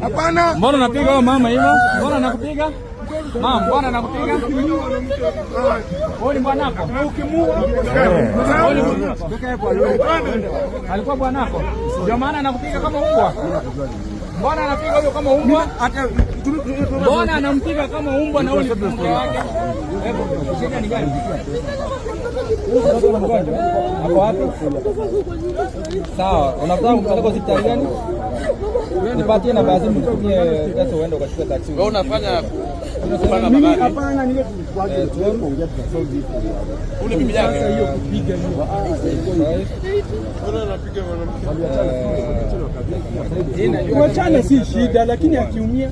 Hapana. Mbona unapiga wewe mama hivyo? Mbona nakupiga? Mama, mbona nakupiga? Wewe ni bwanako. Ukimua. Alikuwa bwanako. Ndio maana anakupiga kama umbwa. Mbona anapiga huyo kama umbwa? Mbona anampiga kama umbwa na ule mke wake? Shida ni gani? Hapo wapi? Sawa, unataka kumpeleka hospitali gani? Nipatie na basi mtumie pesa uende ukachukue taksi. Wewe unafanya mimi hapana nile kwa kuongea tusolve ule bibi yake hiyo kupiga hiyo. Bora anapiga mwanamke. Uachane si shida lakini akiumia.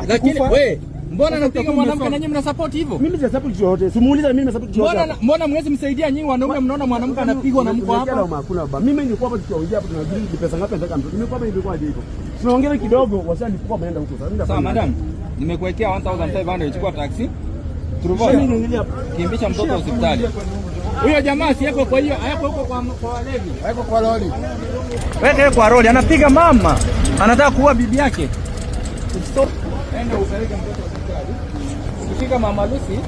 Lakini wewe mbona anapiga mwanamke na nyinyi mna support hivyo? Mimi si support yote. Simuuliza mimi na support yote. Mbona mwezi msaidia nyinyi wanaume mnaona mwanamke anapigwa na mko hapa? Hakuna baba. Mimi nilikuwa hapa tukiongea hapa tunajili pesa ngapi nataka mtu. Nimekuwa hapa nilikuwa hivyo. Tunaongea kidogo washanikuwa maenda huko. Sawa madam. Nimekuwekea 1500 chukua taxi. Turuvoni. Kimbisha mtoto hospitali. Huyo jamaa si yako, kwa hiyo hayako huko kwa walevi. hayako kwa lori. Weke kwa lori, anapiga mama. Anataka kuua bibi yake. Stop. Enda upeleke mtoto hospitali. Ukifika Mama Lucy,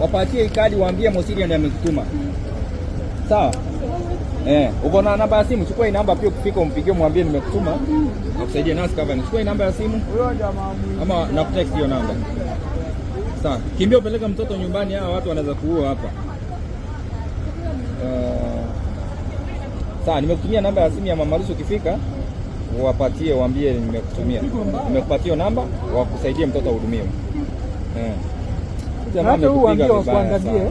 wapatie kadi waambie Mosiria ndiye amekutuma. Sawa? Uko na namba ya simu, chukua hii namba pia ukifika umpigie mwambie nimekutuma. Nakusaidia nasi cover. Chukua hii namba ya simu. Huyo jamaa ama nakutext hiyo namba. Sawa. Kimbia upeleka mtoto nyumbani, hawa watu wanaweza kuua hapa. Sawa, nimekutumia namba ya simu ya Mama Lucy, ukifika wapatie waambie nimekutumia. Nimekupatia namba wakusaidie mtoto ahudumiwe. Hata huu ambao kuangalie.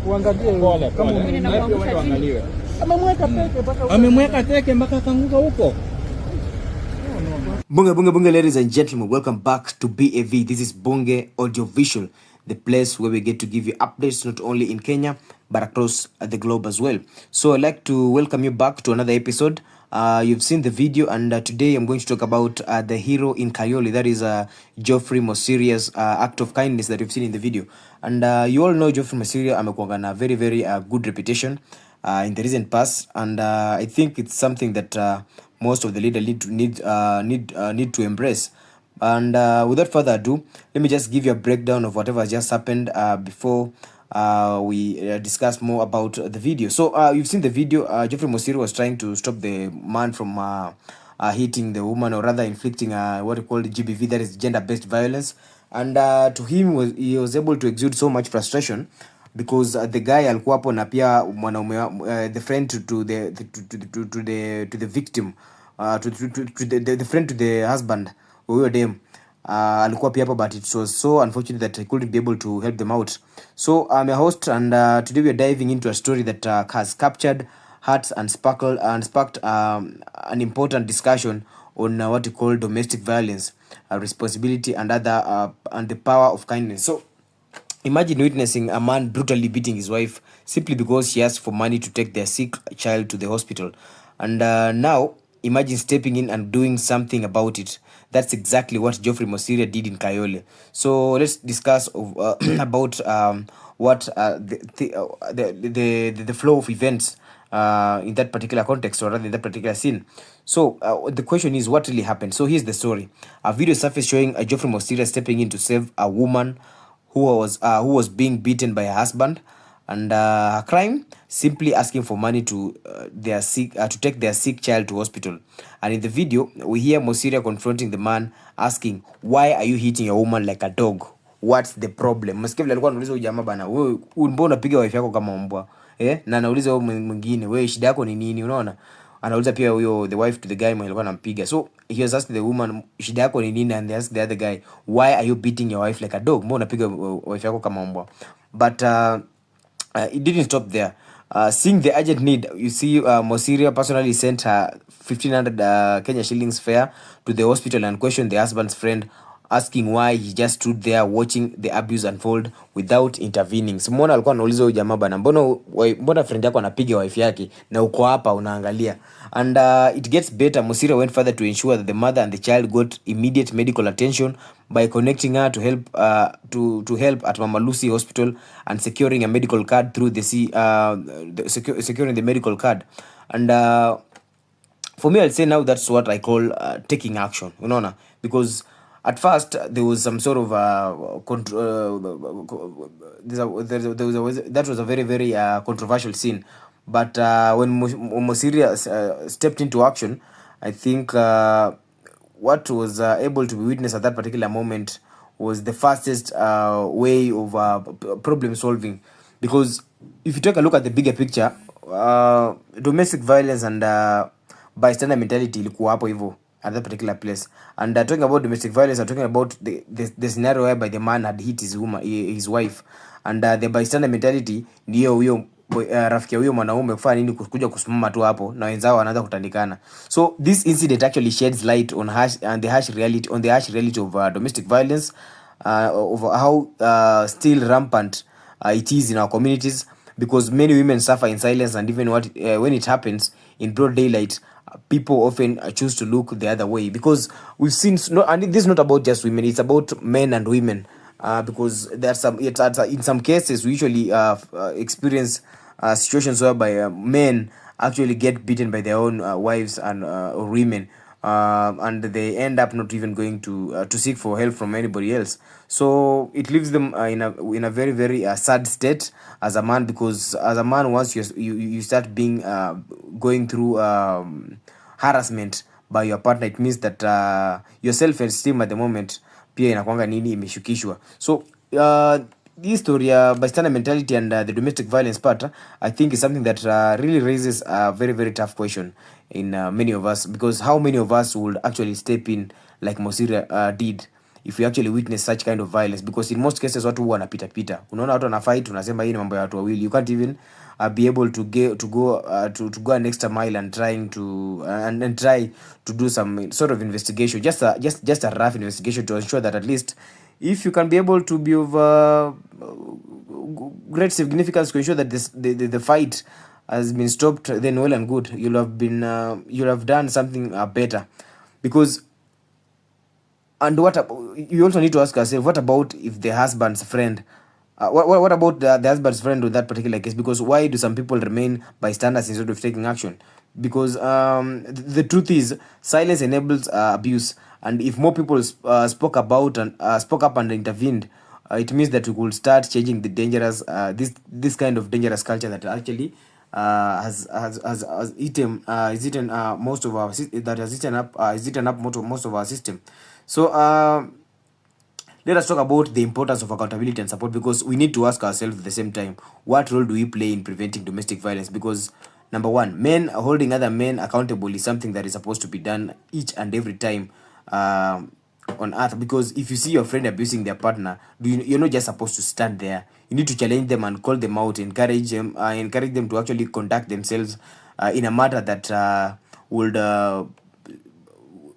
Uangalie kama uangaliwe. Amemweka teke mpaka kanguka huko. Bunge, ladies and gentlemen, welcome back to BAV. This is Bunge Audio Visual, the place where we get to give you updates not only in Kenya but across the globe as well. So I'd like to welcome you back to another episode. You've seen the video, and today I'm going to talk about the hero in Kayole. That is Geoffrey Mosiria's act of kindness that you've seen in the video. And you all know Geoffrey Mosiria amekuwa na very good reputation in the recent past, and I think it's something that most of the leaders need to embrace. And without further ado, let me just give you a breakdown of whatever has just happened before we discuss more about the video. So you've seen the video. Geoffrey Mosiria was trying to stop the man from hitting the woman, or rather inflicting what we call GBV, that is gender-based violence. And to him, he was able to exude so much frustration because the guy alikuwa hapo na pia mwanaume, the friend to the victim, the friend to the husband, huyo dem alikuwa pia hapo, but it was so unfortunate that he couldn't be able to help them out. So I'm a host, and today we are diving into a story that has captured hearts and sparked an important discussion on what we call domestic violence, responsibility, and the power of kindness. So imagine witnessing a man brutally beating his wife simply because she asked for money to take their sick child to the hospital. And now imagine stepping in and doing something about it. That's exactly what Geoffrey Mosiria did in Kayole. So let's discuss about what the flow of events in that particular context, or rather in that particular scene. So the question is, what really happened? So here's the story. A video surfaced showing Geoffrey Mosiria stepping in to save a woman who was being beaten by her husband, and her crime, simply asking for money to take their sick child to hospital. And in the video, we hear Mosiria confronting the man, asking, "Why are you hitting a woman like a dog? What's the problem?" Msikia vile alikuwa anauliza huyu jamaa bana, wewe mbona unapiga wife yako kama mbwa? Na anauliza wewe mwingine, wewe shida yako ni nini? Unaona? Anauliza pia huyo the wife to the guy mwenye alikuwa anampiga. So he was asking the woman, shida yako ni nini? And they asked the other guy, "Why are you beating your wife like a dog? Mbona unapiga wife yako kama mbwa?" But it didn't stop there. Seeing the urgent need, you see, Mosiria personally sent her 1,500 Kenya shillings fare to the hospital and questioned the husband's friend, asking why he just stood there watching the abuse unfold without intervening. So mbona alikuwa anauliza huyo jamaa bana, mbona friend yako anapiga wife yake na uko hapa unaangalia? And it gets better. Mosiria went further to ensure that the mother and the child got immediate medical attention by connecting her to help at Mama Lucy Hospital and securing a medical card through securing the medical card. And For me, I'll say now that's what I call taking action, because at first there was some sort of that was a very very controversial scene, but when Mosiria stepped into action, I think what was able to be witnessed at that particular moment was the fastest way of problem solving, because if you take a look at the bigger picture, domestic violence and bystander mentality ilikuwa hapo hivyo at that particular place. And talking about domestic violence, I'm talking about the scenario whereby the man had hit his wife, and the bystander mentality ndio huyo rafiki ya huyo mwanaume kufanya nini, kuja kusimama tu hapo na wenzao wanaanza kutandikana. So this incident actually sheds light on the harsh reality of domestic violence, of how still rampant it is in our communities, because many women suffer in silence, and even when it happens in broad daylight, people often choose to look the other way, because we've seen and this is not about just women, it's about men and women, because there's in some cases we usually experience situations whereby men actually get beaten by their own wives and or women, and they end up not even going to seek for help from anybody else. So it leaves them in a very very sad state as a man, because as a man, once you start being going through harassment by your partner, it means that your self esteem at the moment pia inakwanga nini, imeshukishwa. So this story, bystander mentality and the domestic violence part, I think is something that really raises a very very tough question in many of us, because how many of us would actually step in like Mosiria did if we actually witness such kind of violence? Because in most cases watu huwa wanapita pita, unaona watu wana fight, unasema hii ni mambo ya watu wawili, you can't even be able to go an extra mile and trying to and try to do some sort of investigation, just a rough investigation, to ensure that at least if you can be able to be of great significance to ensure that the fight has been stopped, then well and good, you'll have done something better. Because and you also need to ask yourself, what about if the husband's friend, what about the husband's friend with that particular case? Because why do some people remain bystanders instead of taking action? Because the truth is, silence enables abuse, and if more people spoke up and intervened, it means that we could start changing the dangerous this kind of dangerous culture that actually has eaten most of our most of our system. So let us talk about the importance of accountability and support, because we need to ask ourselves at the same time, what role do we play in preventing domestic violence? Because number one, men holding other men accountable is something that is supposed to be done each and every time on earth. Because if you see your friend abusing their partner, you're not just supposed to stand there. You need to challenge them and call them out, encourage them to actually conduct themselves in a matter that would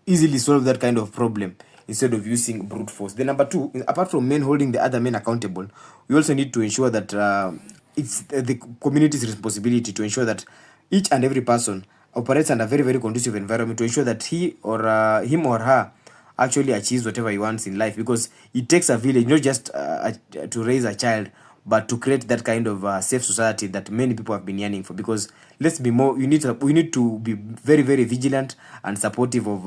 easily solve that kind of problem, instead of using brute force. Then number two, apart from men holding the other men accountable, we also need to ensure that it's the community's responsibility to ensure that each and every person operates under a very very conducive environment, to ensure that him or her actually achieves whatever he wants in life. Because it takes a village, not just to raise a child, but to create that kind of safe society that many people have been yearning for. Because let's be more, we need to be very very vigilant and supportive of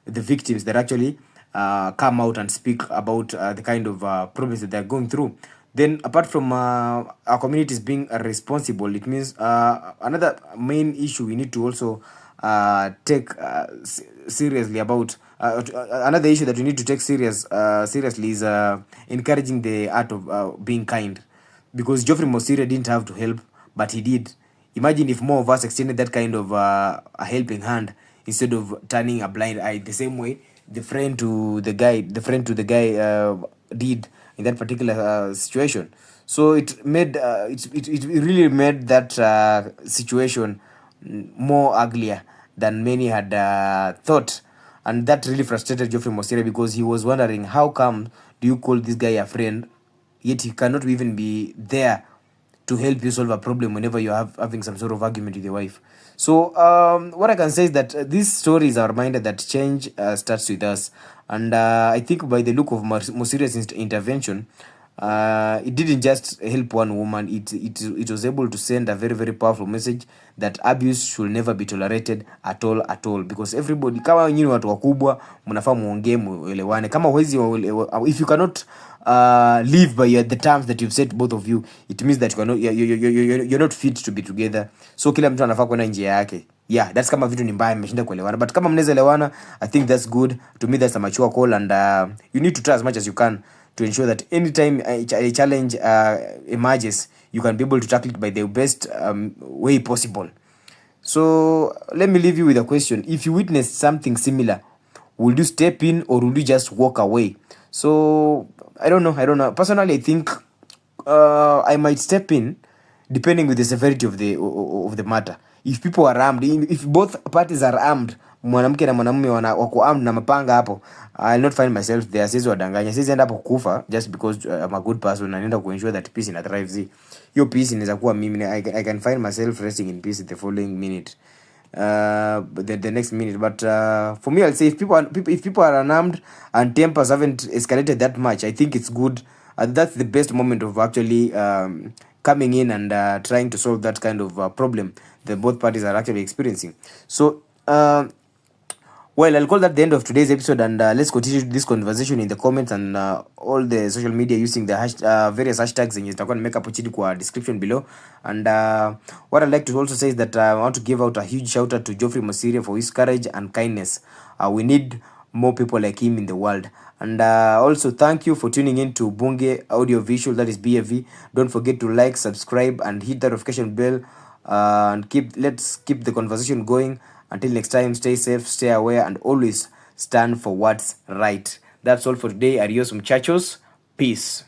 the victims that actually come out and speak about the kind of problems that they're going through. Then apart from our communities being responsible, it means another main issue we need to also take seriously about another issue that we need to take seriously is encouraging the art of being kind. Because Geoffrey Mosiria didn't have to help, but he did. Imagine if more of us extended that kind of a helping hand, instead of turning a blind eye, the same way the friend to the guy did in that particular situation. So it really made that situation more uglier than many had thought. And that really frustrated Geoffrey Mosiria, because he was wondering, how come do you call this guy a friend, yet he cannot even be there to help you solve a problem whenever you're having some sort of argument with your wife. So what I can say is that these stories are a reminder that change starts with us. And I think by the look of Mosiria's intervention, it didn't just help one woman, it was able to send a very, very powerful message that abuse should never be tolerated at all, because everybody, kama nyinyi watu wakubwa mnafaa muongee muelewane. Kama huwezi, if you cannot live by the terms that you've set, both of you, it means that you're not fit to be together. So kila mtu anafaa kwenda njia yake. Yeah, that's kama vitu ni mbaya mmeshinda kuelewana, but kama mnaweza elewana, I think that's good. To me, that's a mature call, and you need to try as much as you can to ensure that anytime a challenge emerges, you can be able to tackle it by the best way possible. So let me leave you with a question. If you witness something similar, will you step in or will you just walk away? So I don't know. Personally, I think I might step in, depending with the severity of the matter. If people are armed, if both parties are armed, mwanamke na mwanamume wako armed na mapanga hapo, I'll not find myself there. Sisi wadanganya, sisi enda hapo kufa just because I'm a good person, na nenda ku ensure that peace ina thrive. Hiyo peace inaweza kuwa mimi, I can find myself resting in peace the following minute, the next minute. But for me, I'll say if people are unarmed and tempers haven't escalated that much, I think it's good. That's the best moment of actually coming in and trying to solve that kind of problem that both parties are actually experiencing. So well, I'll call that the end of today's episode, and let's continue this conversation in the comments and all the social media using the various hashtags zenye zitakuwa nimeweka hapo chini kwa description below. And what I'd like to also say is that I want to give out a huge shout out to Geoffrey Mosiria for his courage and kindness. We need more people like him in the world. And also thank you for tuning in to Bunge Audio Visual, that is BAV. Don't forget to like, subscribe, and hit the notification bell, and let's keep the conversation going. Until next time, stay safe, stay aware, and always stand for what's right. That's all for today. Adios muchachos. Peace.